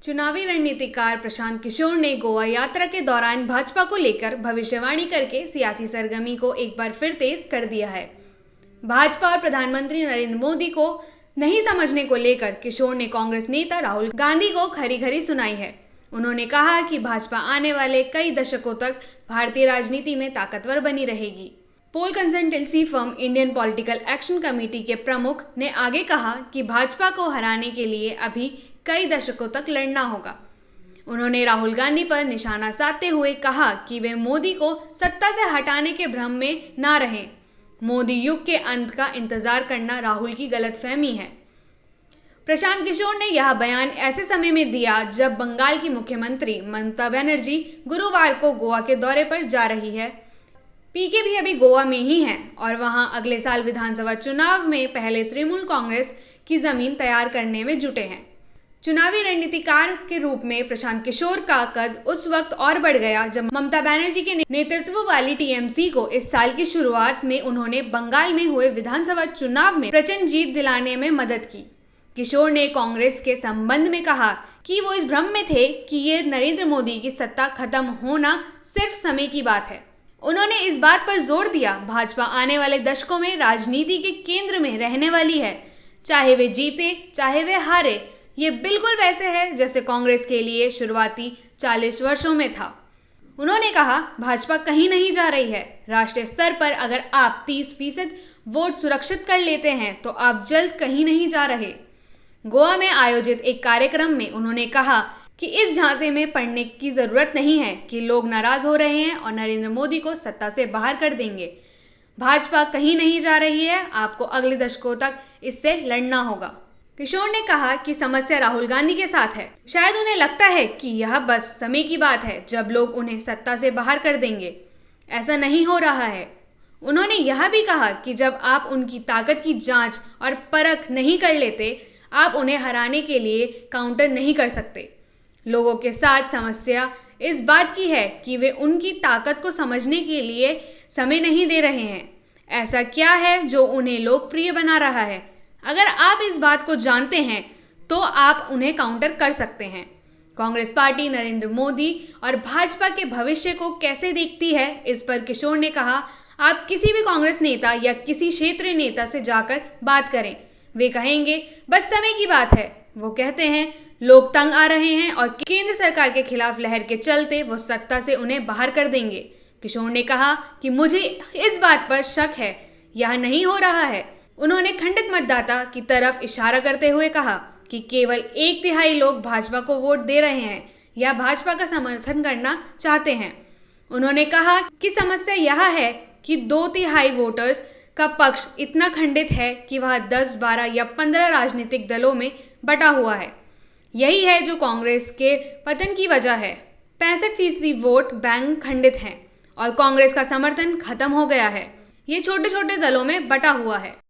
चुनावी रणनीतिकार प्रशांत किशोर ने गोवा यात्रा के दौरान भाजपा को लेकर भविष्यवाणी करके सियासी सरगर्मी को एक बार फिर तेज कर दिया है। भाजपा और प्रधानमंत्री नरेंद्र मोदी को नहीं समझने को लेकर किशोर ने कांग्रेस नेता राहुल गांधी को खरी खरी सुनाई है। उन्होंने कहा कि भाजपा आने वाले कई दशकों तक भारतीय राजनीति में ताकतवर बनी रहेगी। Poll consultancy firm Indian political action committee के प्रमुख ने आगे कहा कि भाजपा को हराने के लिए अभी कई दशकों तक लड़ना होगा। उन्होंने राहुल गांधी पर निशाना साधते हुए कहा कि वे मोदी को सत्ता से हटाने के भ्रम में ना रहें। मोदी युग के अंत का इंतजार करना राहुल की गलतफहमी है। प्रशांत किशोर ने यह बयान ऐसे समय में दिया जब बंगाल की मुख्यमंत्री ममता बनर्जी गुरुवार को गोवा के दौरे पर जा रही है। पीके भी अभी गोवा में ही है और वहां अगले साल विधानसभा चुनाव में पहले तृणमूल कांग्रेस की जमीन तैयार करने में जुटे हैं। चुनावी रणनीतिकार के रूप में प्रशांत किशोर का कद उस वक्त और बढ़ गया जब ममता बनर्जी के नेतृत्व वाली टीएमसी को इस साल की शुरुआत में उन्होंने बंगाल में हुए विधानसभा चुनाव में प्रचंड जीत दिलाने में मदद की। किशोर ने कांग्रेस के संबंध में कहा कि वो इस भ्रम में थे कि ये नरेंद्र मोदी की सत्ता खत्म होना सिर्फ समय की बात है। उन्होंने इस बात पर जोर दिया भाजपा आने वाले दशकों में राजनीति के केंद्र में रहने वाली है, चाहे वे जीते चाहे वे हारे। ये बिल्कुल वैसे है जैसे कांग्रेस के लिए शुरुआती 40 वर्षों में था। उन्होंने कहा भाजपा कहीं नहीं जा रही है। राष्ट्रीय स्तर पर अगर आप 30% वोट सुरक्षित कर लेते हैं तो आप जल्द कहीं नहीं जा रहे। गोवा में आयोजित एक कार्यक्रम में उन्होंने कहा कि इस झांसे में पड़ने की जरूरत नहीं है कि लोग नाराज हो रहे हैं और नरेंद्र मोदी को सत्ता से बाहर कर देंगे। भाजपा कहीं नहीं जा रही है, आपको अगले दशकों तक इससे लड़ना होगा। किशोर ने कहा कि समस्या राहुल गांधी के साथ है। शायद उन्हें लगता है कि यह बस समय की बात है जब लोग उन्हें सत्ता से बाहर कर देंगे। ऐसा नहीं हो रहा है। उन्होंने यह भी कहा कि जब आप उनकी ताकत की जांच और परख नहीं कर लेते, आप उन्हें हराने के लिए काउंटर नहीं कर सकते। लोगों के साथ समस्या इस बात की है कि वे उनकी ताकत को समझने के लिए समय नहीं दे रहे हैं। ऐसा क्या है जो उन्हें लोकप्रिय बना रहा है? अगर आप इस बात को जानते हैं तो आप उन्हें काउंटर कर सकते हैं। कांग्रेस पार्टी नरेंद्र मोदी और भाजपा के भविष्य को कैसे देखती है, इस पर किशोर ने कहा आप किसी भी कांग्रेस नेता या किसी क्षेत्रीय नेता से जाकर बात करें, वे कहेंगे बस समय की बात है। वो कहते हैं लोग तंग आ रहे हैं और केंद्र सरकार के खिलाफ लहर के चलते वो सत्ता से उन्हें बाहर कर देंगे। किशोर ने कहा कि मुझे इस बात पर शक है, यह नहीं हो रहा है। उन्होंने खंडित मतदाता की तरफ इशारा करते हुए कहा कि केवल 1/3 लोग भाजपा को वोट दे रहे हैं या भाजपा का समर्थन करना चाहते हैं। उन्होंने कहा कि समस्या यह है कि 2/3 वोटर्स का पक्ष इतना खंडित है कि वह 10, 12 या 15 राजनीतिक दलों में बटा हुआ है। यही है जो कांग्रेस के पतन की वजह है। 65% वोट बैंक खंडित हैं और कांग्रेस का समर्थन खत्म हो गया है। ये छोटे छोटे दलों में बटा हुआ है।